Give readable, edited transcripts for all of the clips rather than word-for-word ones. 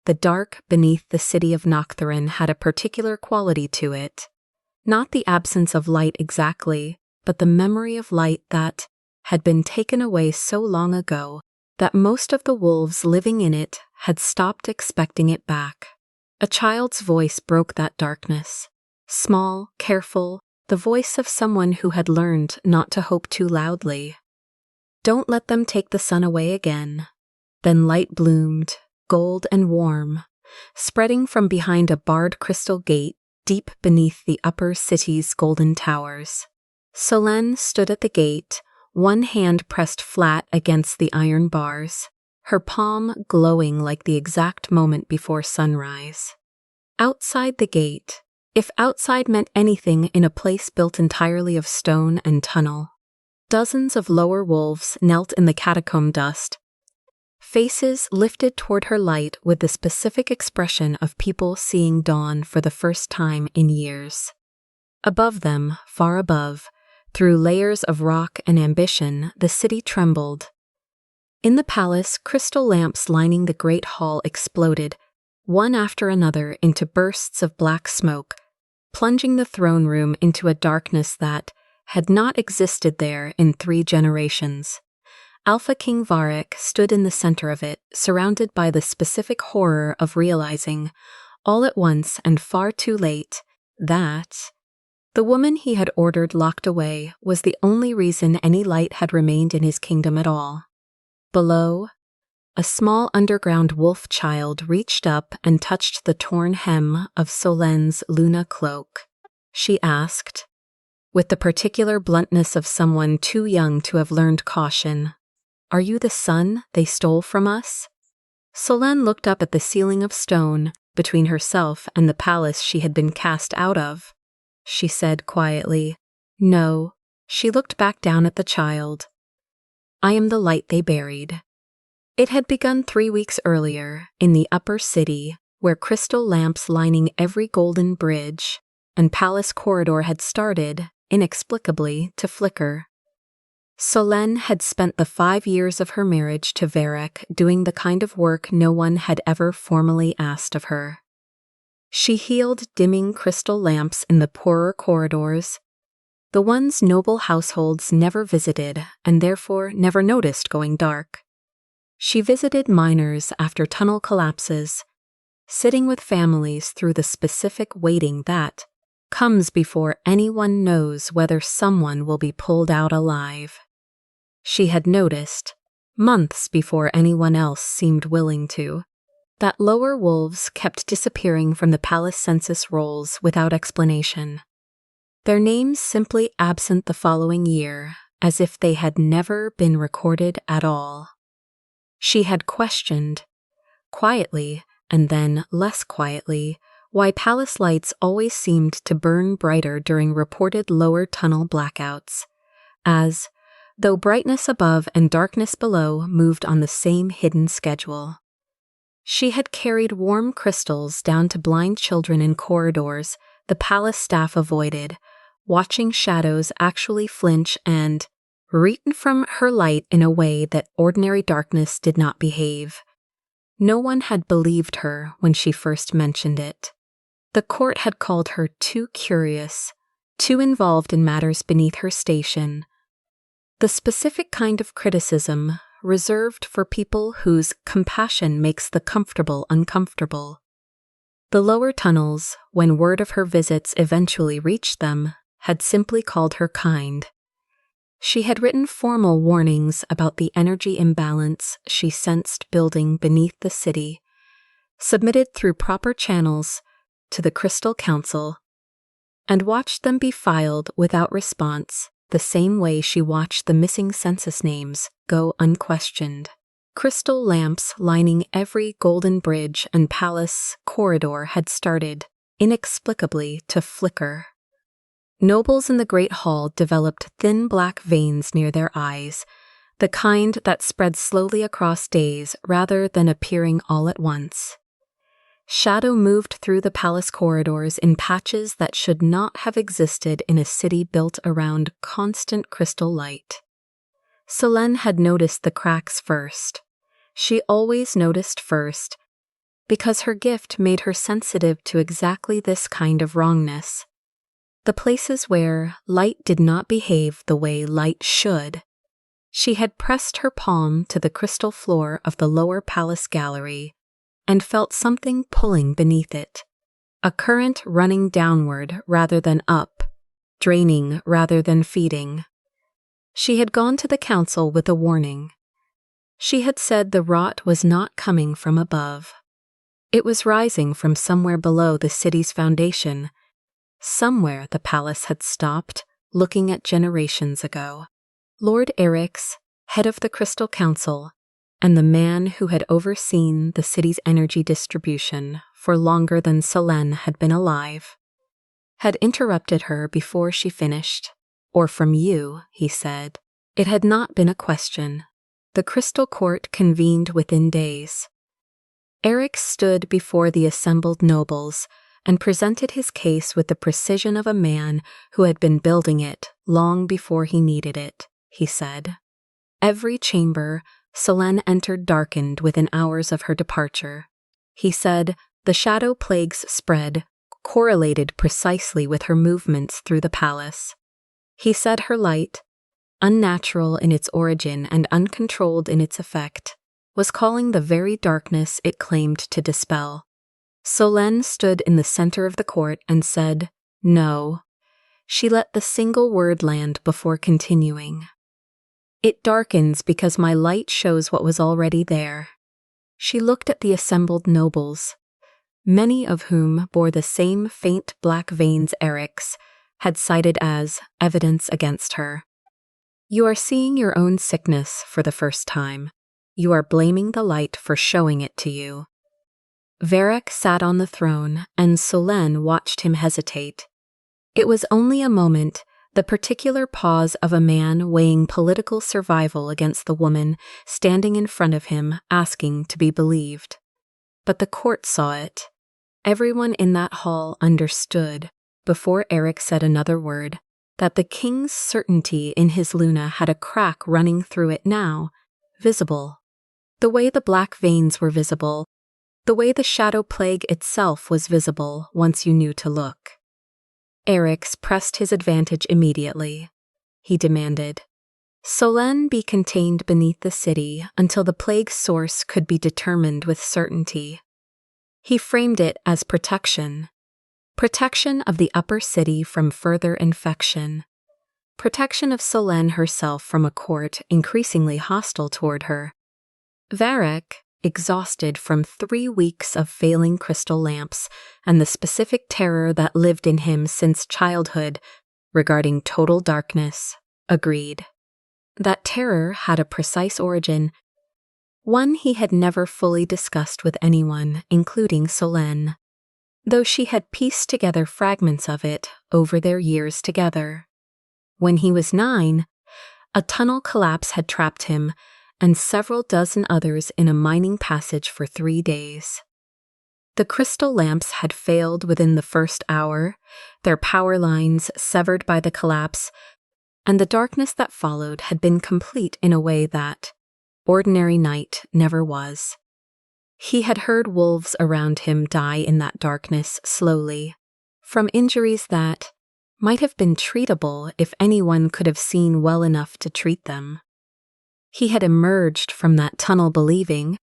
the dark beneath the city of Noctharyn had a particular quality to it. Not the absence of light exactly, but the memory of light that had been taken away so long ago that most of the wolves living in it had stopped expecting it back. A child's voice broke that darkness. Small, careful, the voice of someone who had learned not to hope too loudly. Don't let them take the sun away again. Then light bloomed, gold and warm, spreading from behind a barred crystal gate deep beneath the upper city's golden towers. Solenne stood at the gate, one hand pressed flat against the iron bars, her palm glowing like the exact moment before sunrise. Outside the gate, if outside meant anything in a place built entirely of stone and tunnel, dozens of lower wolves knelt in the catacomb dust, faces lifted toward her light with the specific expression of people seeing dawn for the first time in years. Above them, far above, through layers of rock and ambition, the city trembled. In the palace, crystal lamps lining the great hall exploded, one after another, into bursts of black smoke, plunging the throne room into a darkness that had not existed there in 3 generations. Alpha King Varek stood in the center of it, surrounded by the specific horror of realizing, all at once and far too late, that the woman he had ordered locked away was the only reason any light had remained in his kingdom at all. Below, a small underground wolf child reached up and touched the torn hem of Solenne's Luna cloak. She asked, with the particular bluntness of someone too young to have learned caution, "Are you the son they stole from us?" Solenne looked up at the ceiling of stone between herself and the palace she had been cast out of. She said quietly, "No." She looked back down at the child. "I am the light they buried." It had begun 3 weeks earlier, in the upper city, where crystal lamps lining every golden bridge and palace corridor had started, inexplicably, to flicker. Solenne had spent the 5 years of her marriage to Varek doing the kind of work no one had ever formally asked of her. She healed dimming crystal lamps in the poorer corridors, the ones noble households never visited and therefore never noticed going dark. She visited miners after tunnel collapses, sitting with families through the specific waiting that comes before anyone knows whether someone will be pulled out alive. She had noticed, months before anyone else seemed willing to, that lower wolves kept disappearing from the palace census rolls without explanation, their names simply absent the following year, as if they had never been recorded at all. She had questioned, quietly and then less quietly, why palace lights always seemed to burn brighter during reported lower tunnel blackouts, as though brightness above and darkness below moved on the same hidden schedule. She had carried warm crystals down to blind children in corridors the palace staff avoided, watching shadows actually flinch and reeking from her light in a way that ordinary darkness did not behave. No one had believed her when she first mentioned it. The court had called her too curious, too involved in matters beneath her station, the specific kind of criticism reserved for people whose compassion makes the comfortable uncomfortable. The lower tunnels, when word of her visits eventually reached them, had simply called her kind. She had written formal warnings about the energy imbalance she sensed building beneath the city, submitted through proper channels to the Crystal Council, and watched them be filed without response, the same way she watched the missing census names go unquestioned. Crystal lamps lining every golden bridge and palace corridor had started, inexplicably, to flicker. Nobles in the great hall developed thin black veins near their eyes, the kind that spread slowly across days rather than appearing all at once. Shadow moved through the palace corridors in patches that should not have existed in a city built around constant crystal light. Solenne had noticed the cracks first. She always noticed first, because her gift made her sensitive to exactly this kind of wrongness. The places where light did not behave the way light should. She had pressed her palm to the crystal floor of the lower palace gallery and felt something pulling beneath it, a current running downward rather than up, draining rather than feeding. She had gone to the council with a warning. She had said the rot was not coming from above. It was rising from somewhere below the city's foundation. Somewhere the palace had stopped, looking at generations ago. Lord Eryx, head of the Crystal Council, and the man who had overseen the city's energy distribution for longer than Solenne had been alive, had interrupted her before she finished. Or from you, he said. It had not been a question. The Crystal Court convened within days. Eryx stood before the assembled nobles and presented his case with the precision of a man who had been building it long before he needed it, he said. Every chamber Solenne entered darkened within hours of her departure. He said the shadow plague's spread correlated precisely with her movements through the palace. He said her light, unnatural in its origin and uncontrolled in its effect, was calling the very darkness it claimed to dispel. Solenne stood in the center of the court and said, "No." She let the single word land before continuing. "It darkens because my light shows what was already there." She looked at the assembled nobles, many of whom bore the same faint black veins Eryx had cited as evidence against her. "You are seeing your own sickness for the first time. You are blaming the light for showing it to you." Varek sat on the throne, and Solenne watched him hesitate. It was only a moment, the particular pause of a man weighing political survival against the woman standing in front of him asking to be believed. But the court saw it. Everyone in that hall understood, before Eryx said another word, that the king's certainty in his Luna had a crack running through it now, visible. The way the black veins were visible, the way the shadow plague itself was visible once you knew to look. Eryx pressed his advantage immediately. He demanded, Solenne be contained beneath the city until the plague's source could be determined with certainty. He framed it as protection. Protection of the upper city from further infection. Protection of Solenne herself from a court increasingly hostile toward her. Varek, exhausted from 3 weeks of failing crystal lamps and the specific terror that lived in him since childhood regarding total darkness, agreed. That terror had a precise origin, one he had never fully discussed with anyone, including Solenne, though she had pieced together fragments of it over their years together. When he was 9, a tunnel collapse had trapped him and several dozen others in a mining passage for 3 days. The crystal lamps had failed within the first hour, their power lines severed by the collapse, and the darkness that followed had been complete in a way that ordinary night never was. He had heard wolves around him die in that darkness slowly, from injuries that might have been treatable if anyone could have seen well enough to treat them. He had emerged from that tunnel believing,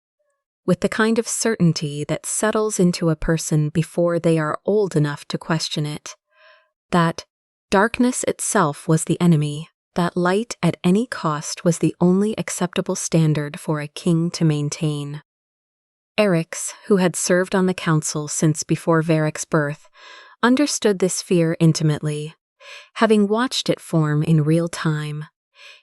with the kind of certainty that settles into a person before they are old enough to question it, that darkness itself was the enemy, that light at any cost was the only acceptable standard for a king to maintain. Eryx, who had served on the council since before Varek's birth, understood this fear intimately, having watched it form in real time.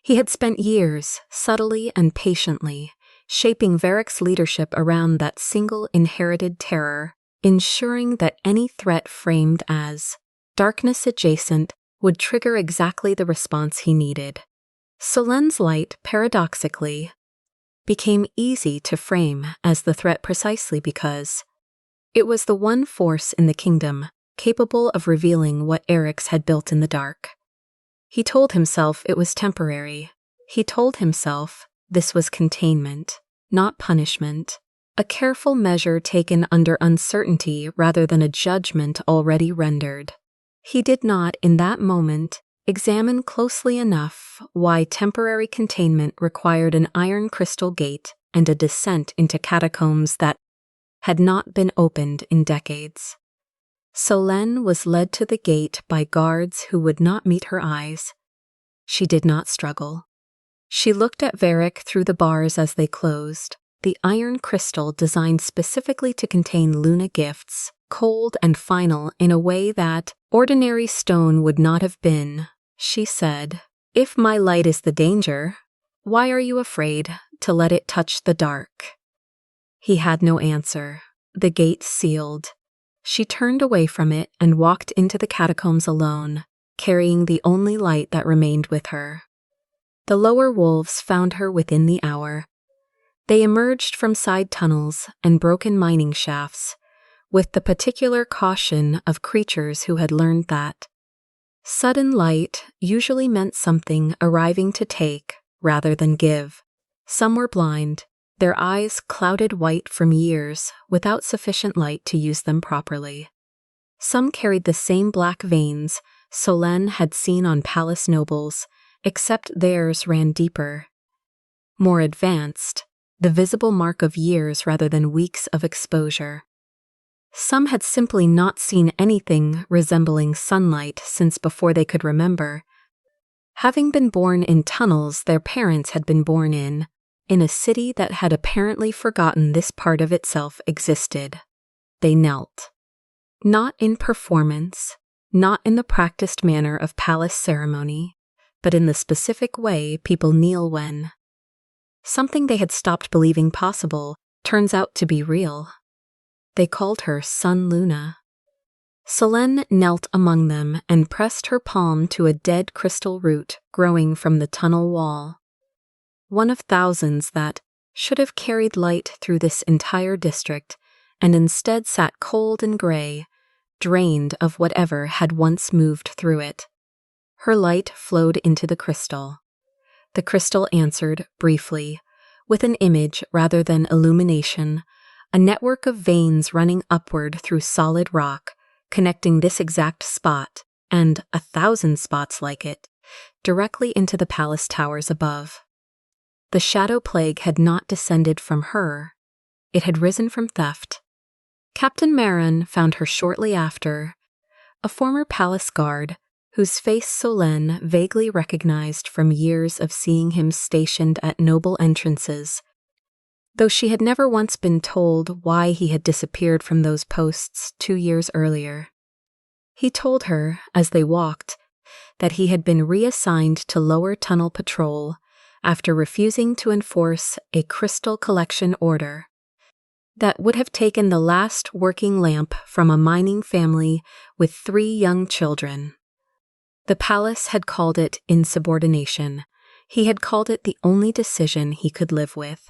He had spent years, subtly and patiently, shaping Varek's leadership around that single inherited terror, ensuring that any threat framed as darkness adjacent would trigger exactly the response he needed. Solenne's light, paradoxically, became easy to frame as the threat precisely because it was the one force in the kingdom capable of revealing what Eryx had built in the dark. He told himself it was temporary. He told himself this was containment, not punishment, a careful measure taken under uncertainty rather than a judgment already rendered. He did not, in that moment, examine closely enough why temporary containment required an iron crystal gate and a descent into catacombs that had not been opened in decades. Solenne was led to the gate by guards who would not meet her eyes. She did not struggle. She looked at Varek through the bars as they closed, the iron crystal designed specifically to contain Luna gifts, cold and final in a way that ordinary stone would not have been. She said, "If my light is the danger, why are you afraid to let it touch the dark?" He had no answer. The gate sealed. She turned away from it and walked into the catacombs alone, carrying the only light that remained with her. The lower wolves found her within the hour. They emerged from side tunnels and broken mining shafts, with the particular caution of creatures who had learned that sudden light usually meant something arriving to take rather than give. Some were blind, their eyes clouded white from years without sufficient light to use them properly. Some carried the same black veins Solenne had seen on palace nobles, except theirs ran deeper, more advanced, the visible mark of years rather than weeks of exposure. Some had simply not seen anything resembling sunlight since before they could remember. Having been born in tunnels their parents had been born in a city that had apparently forgotten this part of itself existed. They knelt. Not in performance, not in the practiced manner of palace ceremony, but in the specific way people kneel when something they had stopped believing possible turns out to be real. They called her Sun Luna. Solenne knelt among them and pressed her palm to a dead crystal root growing from the tunnel wall. One of thousands that should have carried light through this entire district and instead sat cold and gray, drained of whatever had once moved through it. Her light flowed into the crystal. The crystal answered, briefly, with an image rather than illumination, a network of veins running upward through solid rock, connecting this exact spot, and 1,000 spots like it, directly into the palace towers above. The shadow plague had not descended from her. It had risen from theft. Captain Marin found her shortly after, a former palace guard, whose face Solenne vaguely recognized from years of seeing him stationed at noble entrances, though she had never once been told why he had disappeared from those posts 2 years earlier. He told her, as they walked, that he had been reassigned to lower tunnel patrol after refusing to enforce a crystal collection order that would have taken the last working lamp from a mining family with 3 young children. The palace had called it insubordination. He had called it the only decision he could live with.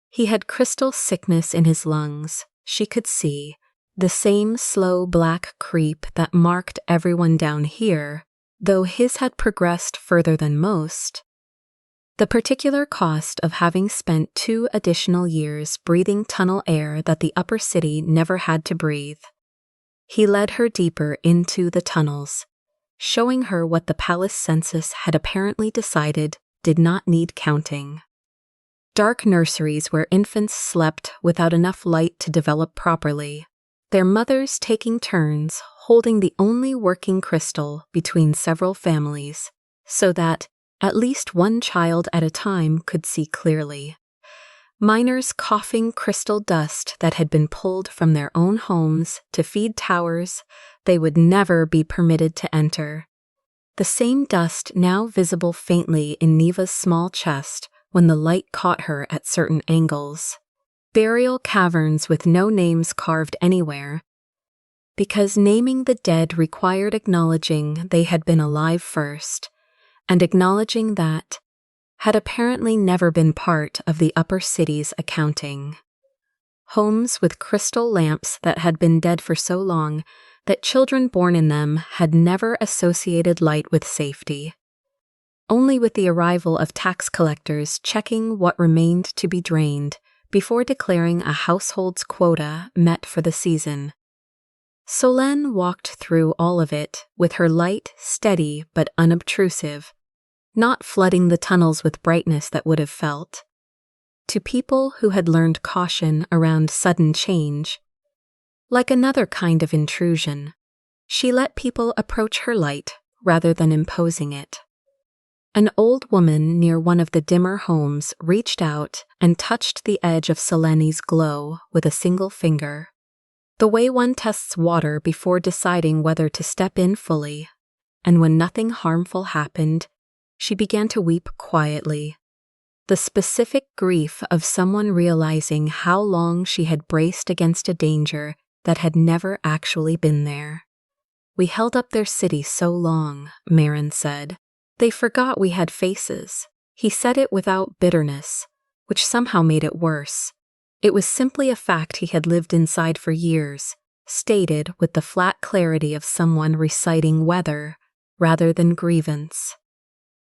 He had crystal sickness in his lungs, she could see, the same slow black creep that marked everyone down here, though his had progressed further than most. The particular cost of having spent 2 additional years breathing tunnel air that the upper city never had to breathe. He led her deeper into the tunnels, showing her what the palace census had apparently decided did not need counting. Dark nurseries where infants slept without enough light to develop properly, their mothers taking turns holding the only working crystal between several families, so that at least 1 child at a time could see clearly. Miners coughing crystal dust that had been pulled from their own homes to feed towers they would never be permitted to enter. The same dust now visible faintly in Neva's small chest when the light caught her at certain angles. Burial caverns with no names carved anywhere, because naming the dead required acknowledging they had been alive first, and acknowledging that had apparently never been part of the upper city's accounting. Homes with crystal lamps that had been dead for so long that children born in them had never associated light with safety. Only with the arrival of tax collectors checking what remained to be drained, before declaring a household's quota met for the season. Solenne walked through all of it with her light, steady, but unobtrusive, not flooding the tunnels with brightness that would have felt. To people who had learned caution around sudden change, like another kind of intrusion, she let people approach her light rather than imposing it. An old woman near one of the dimmer homes reached out and touched the edge of Solenne's glow with a single finger. The way one tests water before deciding whether to step in fully, and when nothing harmful happened, she began to weep quietly. The specific grief of someone realizing how long she had braced against a danger that had never actually been there. "We held up their city so long," Marin said. "They forgot we had faces." He said it without bitterness, which somehow made it worse. It was simply a fact he had lived inside for years, stated with the flat clarity of someone reciting weather rather than grievance.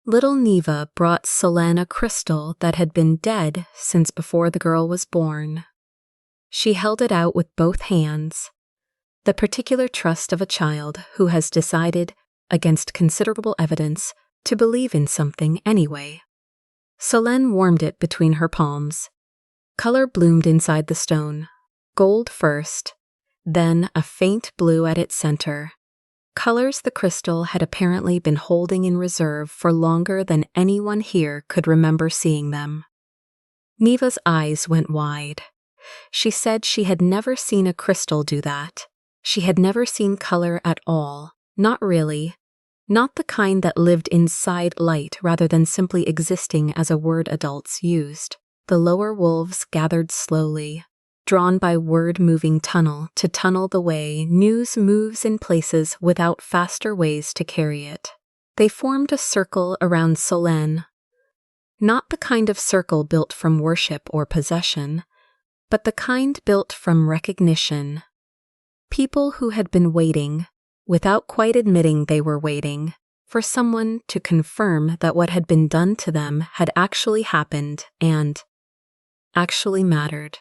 Little Neva brought Solenne a crystal that had been dead since before the girl was born. She held it out with both hands, the particular trust of a child who has decided, against considerable evidence, to believe in something anyway. Solenne warmed it between her palms. Color bloomed inside the stone, gold first, then a faint blue at its center. Colors the crystal had apparently been holding in reserve for longer than anyone here could remember seeing them. Neva's eyes went wide. She said she had never seen a crystal do that. She had never seen color at all, not really. Not the kind that lived inside light rather than simply existing as a word adults used. The lower wolves gathered slowly, drawn by word-moving tunnel to tunnel the way news moves in places without faster ways to carry it. They formed a circle around Solenne, not the kind of circle built from worship or possession, but the kind built from recognition. People who had been waiting, without quite admitting they were waiting, for someone to confirm that what had been done to them had actually happened and actually mattered.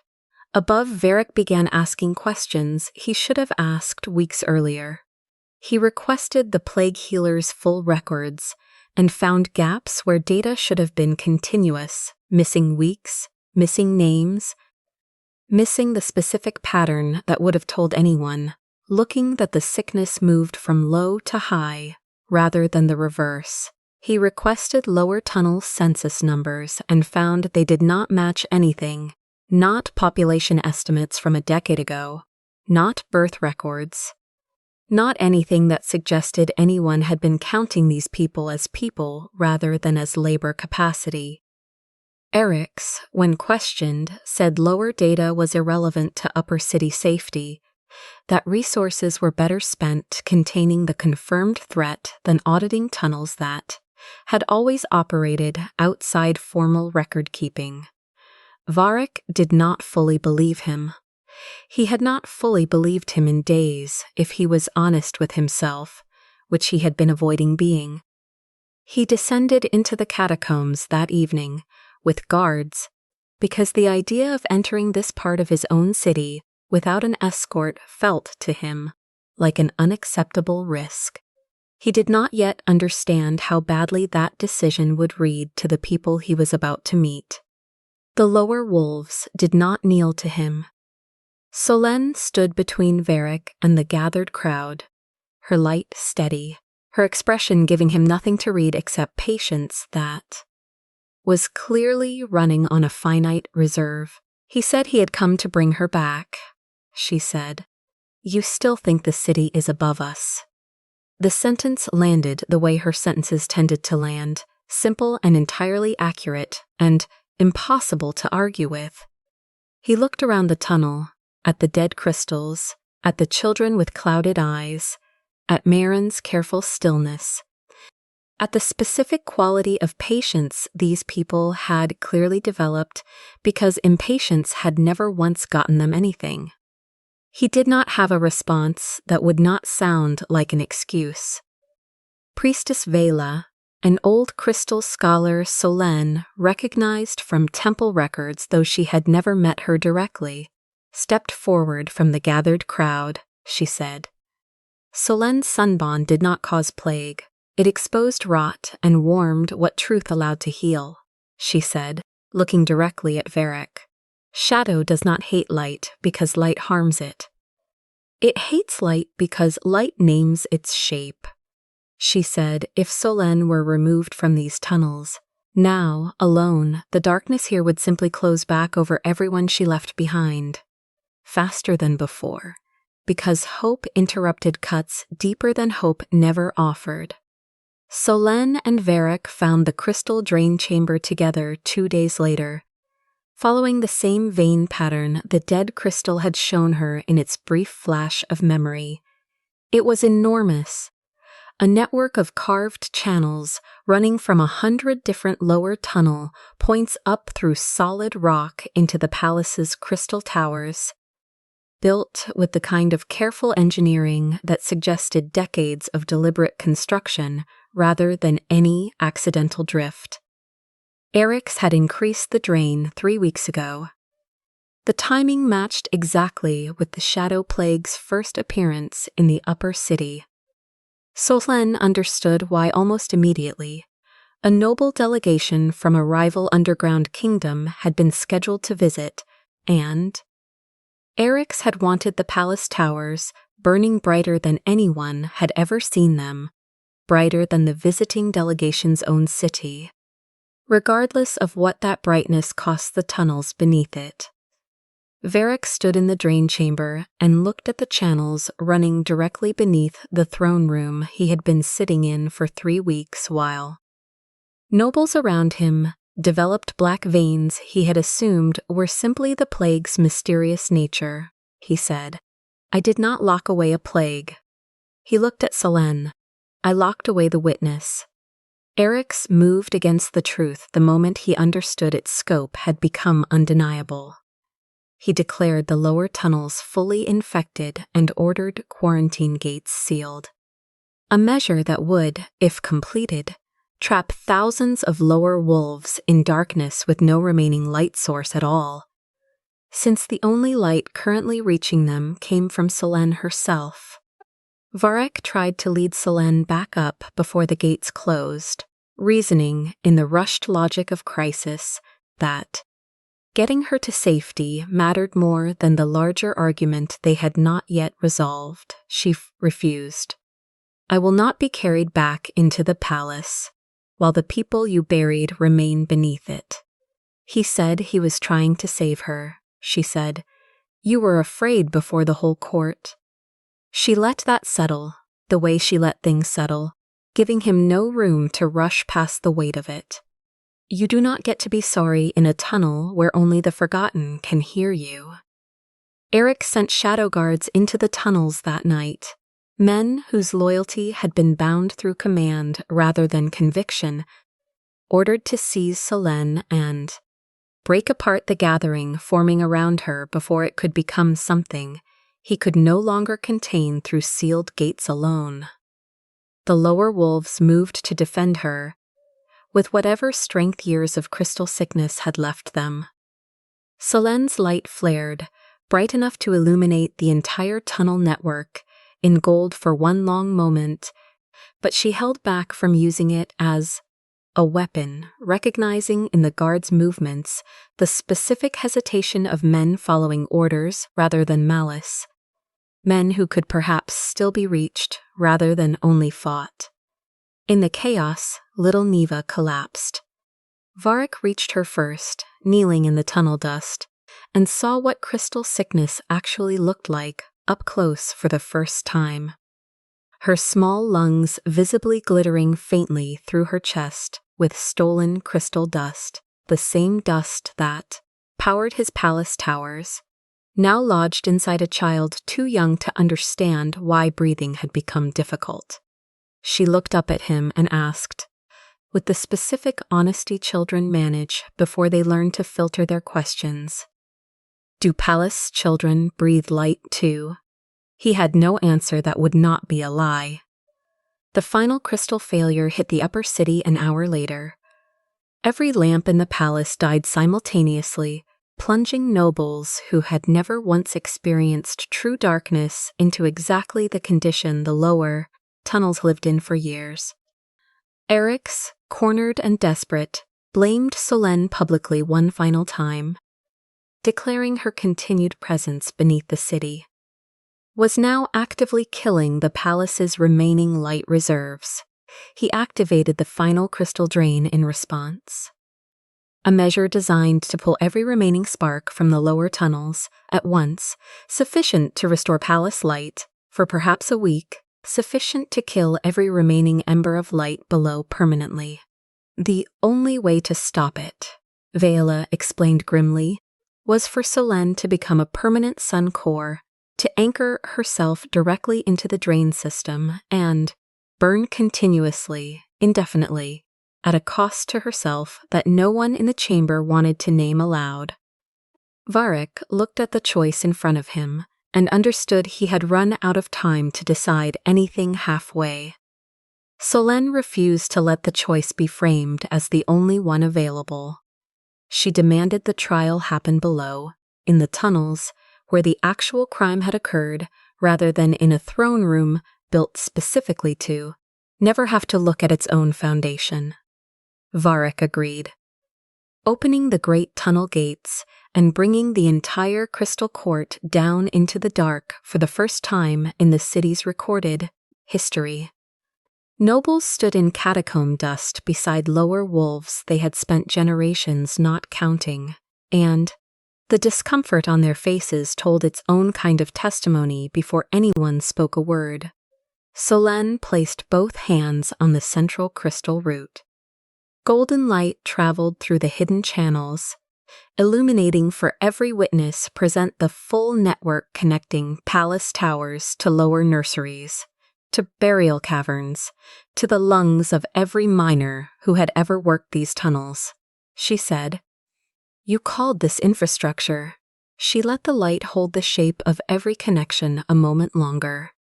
Above, Varek began asking questions he should have asked weeks earlier. He requested the plague healer's full records and found gaps where data should have been continuous, missing weeks, missing names, missing the specific pattern that would have told anyone, looking that the sickness moved from low to high rather than the reverse. He requested lower tunnel census numbers and found they did not match anything, not population estimates from a decade ago, not birth records, not anything that suggested anyone had been counting these people as people rather than as labor capacity. Eryx, when questioned, said lower data was irrelevant to upper city safety, that resources were better spent containing the confirmed threat than auditing tunnels that had always operated outside formal record-keeping. Varek did not fully believe him. He had not fully believed him in days, if he was honest with himself, which he had been avoiding being. He descended into the catacombs that evening, with guards, because the idea of entering this part of his own city without an escort felt to him like an unacceptable risk. He did not yet understand how badly that decision would read to the people he was about to meet. The lower wolves did not kneel to him. Solenne stood between Varek and the gathered crowd, her light steady, her expression giving him nothing to read except patience that was clearly running on a finite reserve. He said he had come to bring her back. She said, "You still think the city is above us." The sentence landed the way her sentences tended to land, simple and entirely accurate, and impossible to argue with. He looked around the tunnel, at the dead crystals, at the children with clouded eyes, at Marin's careful stillness, at the specific quality of patience these people had clearly developed because impatience had never once gotten them anything. He did not have a response that would not sound like an excuse. Priestess Vela, An old crystal scholar, Solenne, recognized from temple records though she had never met her directly, stepped forward from the gathered crowd, she said. Solenne's sunbond did not cause plague. It exposed rot and warmed what truth allowed to heal, she said, looking directly at Varek. Shadow does not hate light because light harms it. It hates light because light names its shape. She said if Solenne were removed from these tunnels, now, alone, the darkness here would simply close back over everyone she left behind. Faster than before, because hope interrupted cuts deeper than hope never offered. Solenne and Varek found the crystal drain chamber together 2 days later, following the same vein pattern the dead crystal had shown her in its brief flash of memory. It was enormous. A network of carved channels running from 100 different lower tunnel points up through solid rock into the palace's crystal towers, built with the kind of careful engineering that suggested decades of deliberate construction rather than any accidental drift. Eryx had increased the drain 3 weeks ago. The timing matched exactly with the Shadow Plague's first appearance in the upper city. Solenne understood why almost immediately. A noble delegation from a rival underground kingdom had been scheduled to visit, and Eryx had wanted the palace towers burning brighter than anyone had ever seen them, brighter than the visiting delegation's own city, regardless of what that brightness cost the tunnels beneath it. Varek stood in the drain chamber and looked at the channels running directly beneath the throne room he had been sitting in for 3 weeks while nobles around him developed black veins he had assumed were simply the plague's mysterious nature, he said. I did not lock away a plague. He looked at Solenne. I locked away the witness. Eryx moved against the truth the moment he understood its scope had become undeniable. He declared the lower tunnels fully infected and ordered quarantine gates sealed. A measure that would, if completed, trap thousands of lower wolves in darkness with no remaining light source at all, since the only light currently reaching them came from Solenne herself. Varek tried to lead Solenne back up before the gates closed, reasoning, in the rushed logic of crisis, that getting her to safety mattered more than the larger argument they had not yet resolved. She refused. I will not be carried back into the palace, while the people you buried remain beneath it. He said he was trying to save her. She said, you were afraid before the whole court. She let that settle, the way she let things settle, giving him no room to rush past the weight of it. You do not get to be sorry in a tunnel where only the forgotten can hear you. Eryx sent shadow guards into the tunnels that night, men whose loyalty had been bound through command rather than conviction, ordered to seize Solenne and break apart the gathering forming around her before it could become something he could no longer contain through sealed gates alone. The lower wolves moved to defend her, with whatever strength years of crystal sickness had left them. Solenne's light flared, bright enough to illuminate the entire tunnel network, in gold for one long moment, but she held back from using it as a weapon, recognizing in the guards' movements the specific hesitation of men following orders rather than malice, men who could perhaps still be reached rather than only fought. In the chaos, little Neva collapsed. Varek reached her first, kneeling in the tunnel dust, and saw what crystal sickness actually looked like up close for the first time. Her small lungs visibly glittering faintly through her chest with stolen crystal dust, the same dust that powered his palace towers, now lodged inside a child too young to understand why breathing had become difficult. She looked up at him and asked, with the specific honesty children manage before they learn to filter their questions, do palace children breathe light too? He had no answer that would not be a lie. The final crystal failure hit the upper city an hour later. Every lamp in the palace died simultaneously, plunging nobles who had never once experienced true darkness into exactly the condition the lower tunnels lived in for years. Eryx, cornered and desperate, blamed Solenne publicly one final time, declaring her continued presence beneath the city was now actively killing the palace's remaining light reserves. He activated the final crystal drain in response. A measure designed to pull every remaining spark from the lower tunnels at once, sufficient to restore palace light for perhaps a week, sufficient to kill every remaining ember of light below permanently. The only way to stop it, Vela explained grimly, was for Solenne to become a permanent sun core, to anchor herself directly into the drain system and burn continuously, indefinitely, at a cost to herself that no one in the chamber wanted to name aloud. Varek looked at the choice in front of him and understood he had run out of time to decide anything halfway. Solenne refused to let the choice be framed as the only one available. She demanded the trial happen below, in the tunnels, where the actual crime had occurred, rather than in a throne room built specifically to never have to look at its own foundation. Varek agreed. Opening the great tunnel gates and bringing the entire crystal court down into the dark for the first time in the city's recorded history. Nobles stood in catacomb dust beside lower wolves they had spent generations not counting, and the discomfort on their faces told its own kind of testimony before anyone spoke a word. Solenne placed both hands on the central crystal root. Golden light traveled through the hidden channels, illuminating for every witness present the full network connecting palace towers to lower nurseries, to burial caverns, to the lungs of every miner who had ever worked these tunnels. She said, "You called this infrastructure." She let the light hold the shape of every connection a moment longer.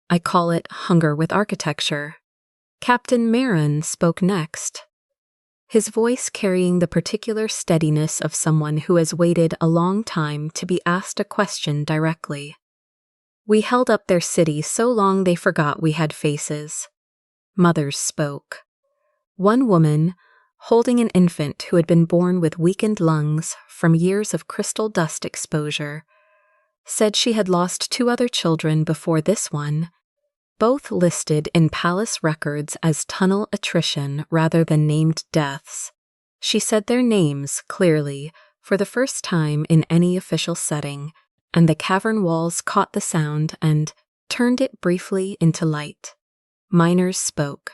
"I call it hunger with architecture." Captain Marin spoke next, his voice carrying the particular steadiness of someone who has waited a long time to be asked a question directly. "We held up their city so long they forgot we had faces." Mothers spoke. One woman, holding an infant who had been born with weakened lungs from years of crystal dust exposure, said she had lost 2 other children before this one, both listed in palace records as tunnel attrition rather than named deaths. She said their names clearly for the first time in any official setting, and the cavern walls caught the sound and turned it briefly into light. Miners spoke.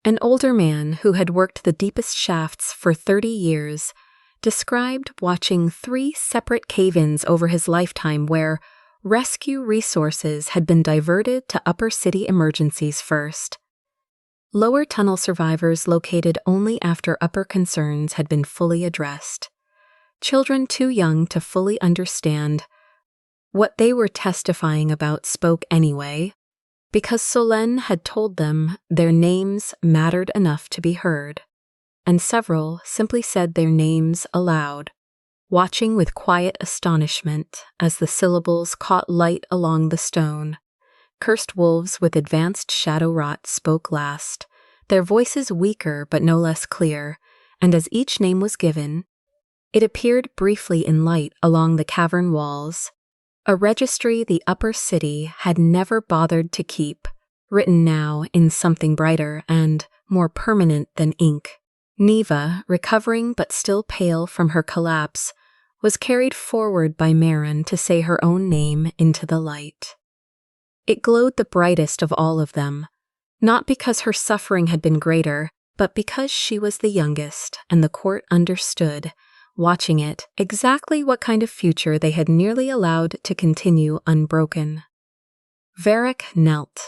An older man who had worked the deepest shafts for 30 years described watching 3 separate cave-ins over his lifetime where rescue resources had been diverted to upper city emergencies first. Lower tunnel survivors located only after upper concerns had been fully addressed. Children too young to fully understand what they were testifying about spoke anyway, because Solenne had told them their names mattered enough to be heard, and several simply said their names aloud, watching with quiet astonishment as the syllables caught light along the stone. Cursed wolves with advanced shadow rot spoke last, their voices weaker but no less clear, and as each name was given, it appeared briefly in light along the cavern walls, a registry the upper city had never bothered to keep, written now in something brighter and more permanent than ink. Neva, recovering but still pale from her collapse, was carried forward by Marin to say her own name into the light. It glowed the brightest of all of them, not because her suffering had been greater, but because she was the youngest, and the court understood, watching it, exactly what kind of future they had nearly allowed to continue unbroken. Varek knelt.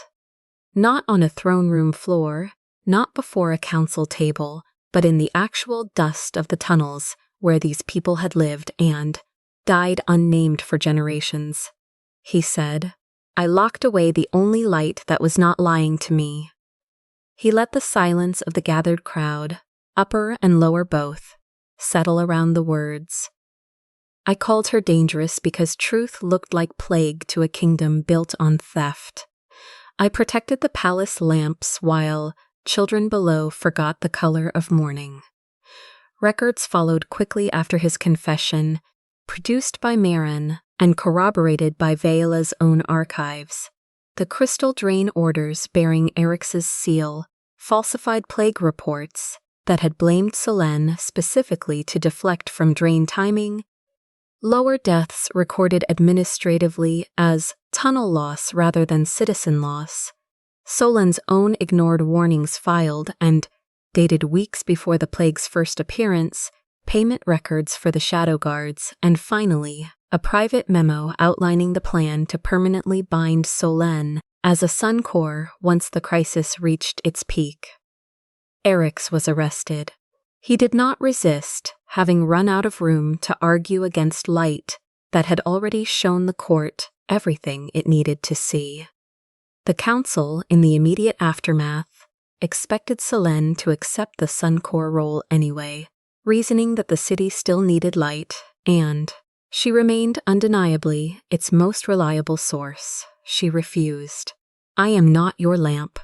Not on a throne room floor, not before a council table, but in the actual dust of the tunnels where these people had lived and died unnamed for generations. He said, "I locked away the only light that was not lying to me, He let the silence of the gathered crowd, upper and lower both, settle around the words. I called her dangerous because truth looked like plague to a kingdom built on theft. I protected the palace lamps while children below forgot the color of mourning. Records followed quickly after his confession, produced by Marin and corroborated by Vela's own archives. The crystal drain orders bearing Eryx's seal, falsified plague reports that had blamed Solenne specifically to deflect from drain timing, lower deaths recorded administratively as tunnel loss rather than citizen loss, Solenne's own ignored warnings filed and dated weeks before the plague's first appearance, payment records for the Shadow Guards, and finally, a private memo outlining the plan to permanently bind Solenne as a Sun Core once the crisis reached its peak. Eryx was arrested. He did not resist, having run out of room to argue against light that had already shown the court everything it needed to see. The council, in the immediate aftermath, expected Solenne to accept the Sun Core role anyway, reasoning that the city still needed light, and she remained undeniably its most reliable source. She refused. "I am not your lamp."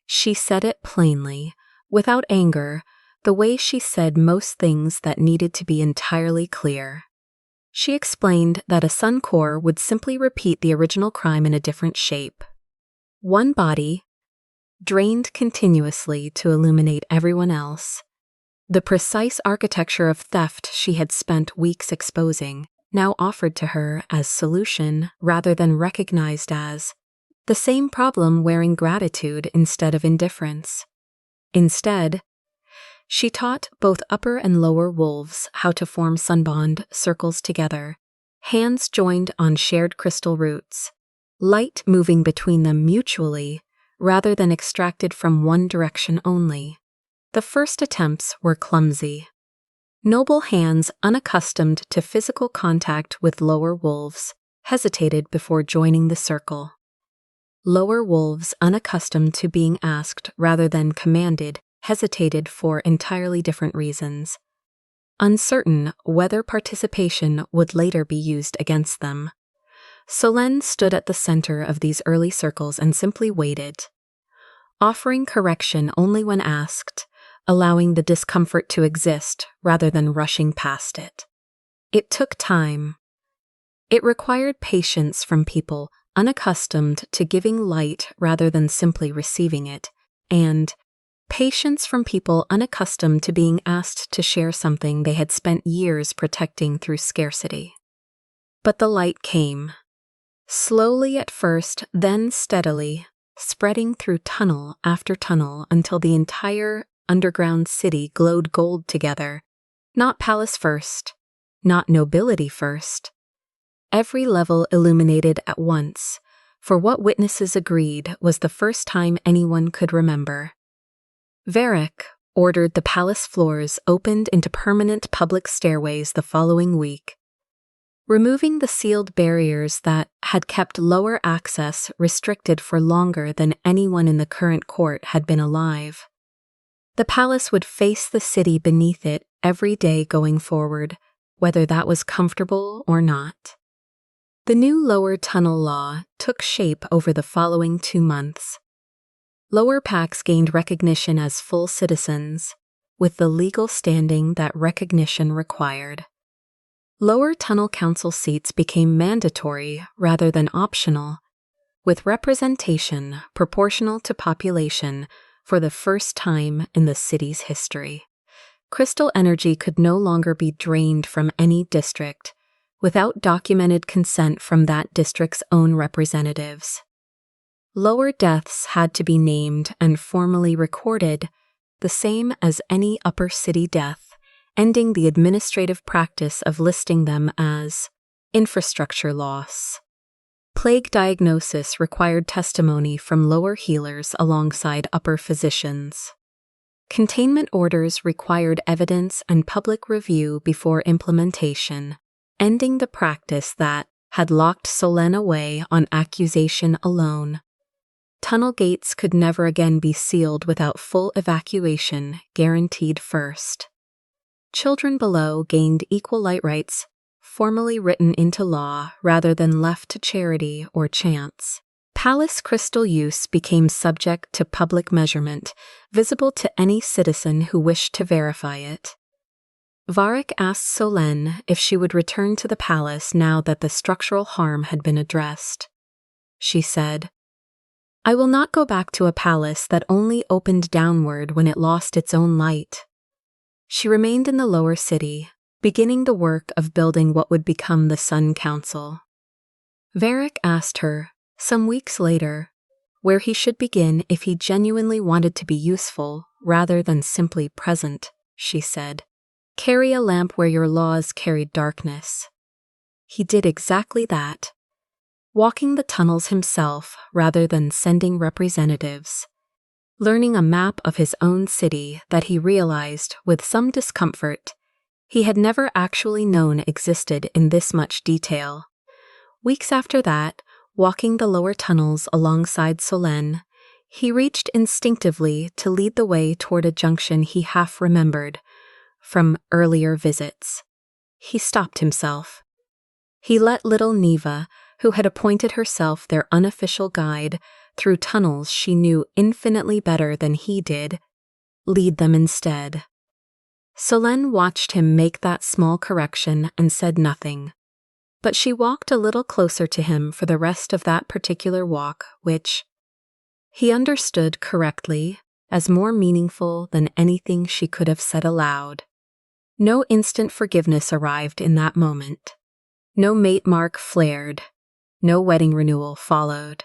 She said it plainly, without anger, the way she said most things that needed to be entirely clear. She explained that a Sun Core would simply repeat the original crime in a different shape. One body, drained continuously to illuminate everyone else. The precise architecture of theft she had spent weeks exposing, now offered to her as solution rather than recognized as the same problem wearing gratitude instead of indifference. Instead, she taught both upper and lower wolves how to form sunbond circles together, hands joined on shared crystal roots, light moving between them mutually rather than extracted from one direction only. The first attempts were clumsy. Noble hands unaccustomed to physical contact with lower wolves hesitated before joining the circle. Lower wolves unaccustomed to being asked rather than commanded hesitated for entirely different reasons, uncertain whether participation would later be used against them. Solenne stood at the center of these early circles and simply waited, offering correction only when asked, allowing the discomfort to exist rather than rushing past it. It took time. It required patience from people unaccustomed to giving light rather than simply receiving it, and patience from people unaccustomed to being asked to share something they had spent years protecting through scarcity. But the light came. Slowly at first, then steadily, spreading through tunnel after tunnel until the entire underground city glowed gold together. Not palace first, not nobility first. Every level illuminated at once, for what witnesses agreed was the first time anyone could remember. Varek ordered the palace floors opened into permanent public stairways the following week, removing the sealed barriers that had kept lower access restricted for longer than anyone in the current court had been alive. The palace would face the city beneath it every day going forward, whether that was comfortable or not. The new lower tunnel law took shape over the following 2 months. Lower packs gained recognition as full citizens, with the legal standing that recognition required. Lower tunnel council seats became mandatory rather than optional, with representation proportional to population for the first time in the city's history. Crystal energy could no longer be drained from any district without documented consent from that district's own representatives. Lower deaths had to be named and formally recorded, the same as any upper city death, ending the administrative practice of listing them as infrastructure loss. Plague diagnosis required testimony from lower healers alongside upper physicians. Containment orders required evidence and public review before implementation, ending the practice that had locked Solenne away on accusation alone. tunnel gates could never again be sealed without full evacuation guaranteed first. Children below gained equal light rights, formally written into law rather than left to charity or chance. Palace crystal use became subject to public measurement, visible to any citizen who wished to verify it. Varek asked Solenne if she would return to the palace now that the structural harm had been addressed. She said, "I will not go back to a palace that only opened downward when it lost its own light." She remained in the lower city, beginning the work of building what would become the Sun Council. Varek asked her, some weeks later, where he should begin if he genuinely wanted to be useful rather than simply present. She said, "Carry a lamp where your laws carried darkness." He did exactly that, walking the tunnels himself rather than sending representatives, learning a map of his own city that he realized, with some discomfort, he had never actually known existed in this much detail. Weeks after that, walking the lower tunnels alongside Solenne, he reached instinctively to lead the way toward a junction he half remembered from earlier visits. He stopped himself. He let little Neva, who had appointed herself their unofficial guide through tunnels she knew infinitely better than he did, lead them instead. Solenne watched him make that small correction and said nothing, but she walked a little closer to him for the rest of that particular walk, which he understood correctly as more meaningful than anything she could have said aloud. No instant forgiveness arrived in that moment. No mate mark flared. No wedding renewal followed.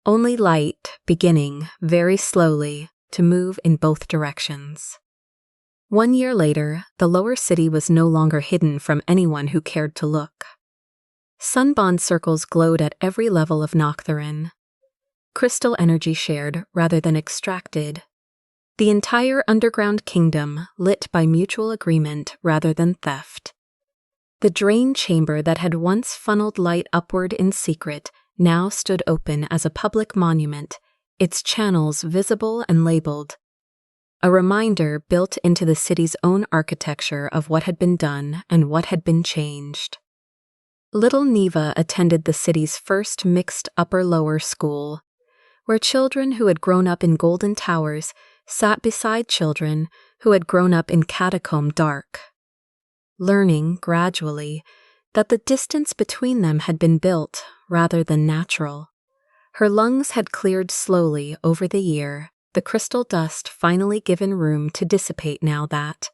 Only light beginning, very slowly, to move in both directions. 1 year later, the lower city was no longer hidden from anyone who cared to look. Sunbond circles glowed at every level of Noctharyn. Crystal energy shared rather than extracted. The entire underground kingdom lit by mutual agreement rather than theft. The drain chamber that had once funneled light upward in secret now stood open as a public monument, its channels visible and labeled. A reminder built into the city's own architecture of what had been done and what had been changed. Little Neva attended the city's first mixed upper-lower school, where children who had grown up in golden towers sat beside children who had grown up in catacomb dark, learning gradually that the distance between them had been built rather than natural. Her lungs had cleared slowly over the year, the crystal dust finally given room to dissipate now that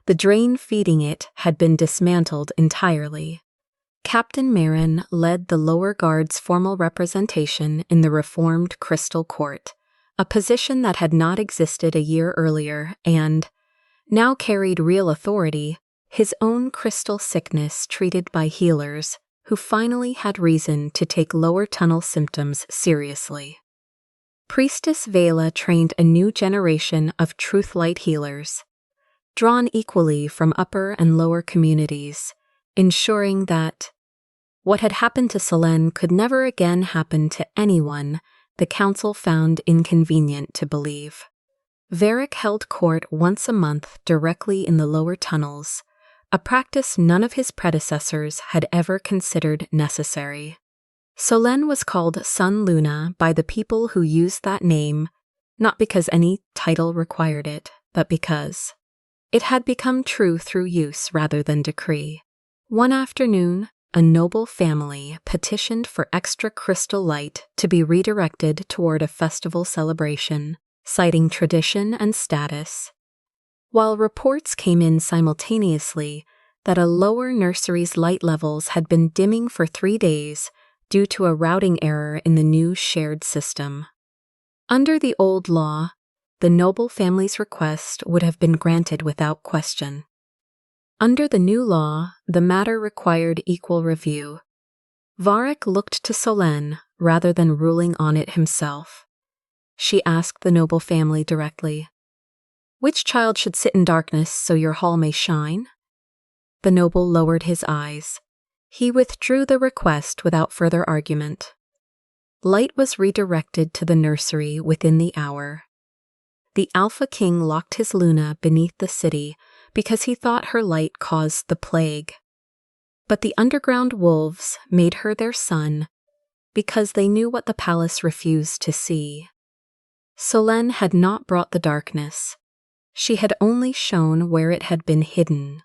the drain feeding it had been dismantled entirely. Captain Marin led the lower guard's formal representation in the reformed Crystal Court, a position that had not existed a year earlier and now carried real authority, his own crystal sickness treated by healers who finally had reason to take lower tunnel symptoms seriously. Priestess Vela trained a new generation of truth light healers, drawn equally from upper and lower communities, ensuring that what had happened to Solenne could never again happen to anyone the council found inconvenient to believe. Varek held court once a month directly in the lower tunnels, a practice none of his predecessors had ever considered necessary. Solenne was called Sun Luna by the people who used that name, not because any title required it, but because it had become true through use rather than decree. One afternoon, a noble family petitioned for extra crystal light to be redirected toward a festival celebration, citing tradition and status. While reports came in simultaneously that a lower nursery's light levels had been dimming for 3 days due to a routing error in the new shared system. Under the old law, the noble family's request would have been granted without question. Under the new law, the matter required equal review. Varek looked to Solenne rather than ruling on it himself. She asked the noble family directly, "Which child should sit in darkness so your hall may shine?" The noble lowered his eyes. He withdrew the request without further argument. Light was redirected to the nursery within the hour. The Alpha King locked his Luna beneath the city because he thought her light caused the plague. But the underground wolves made her their sun because they knew what the palace refused to see. Solenne had not brought the darkness. She had only shown where it had been hidden.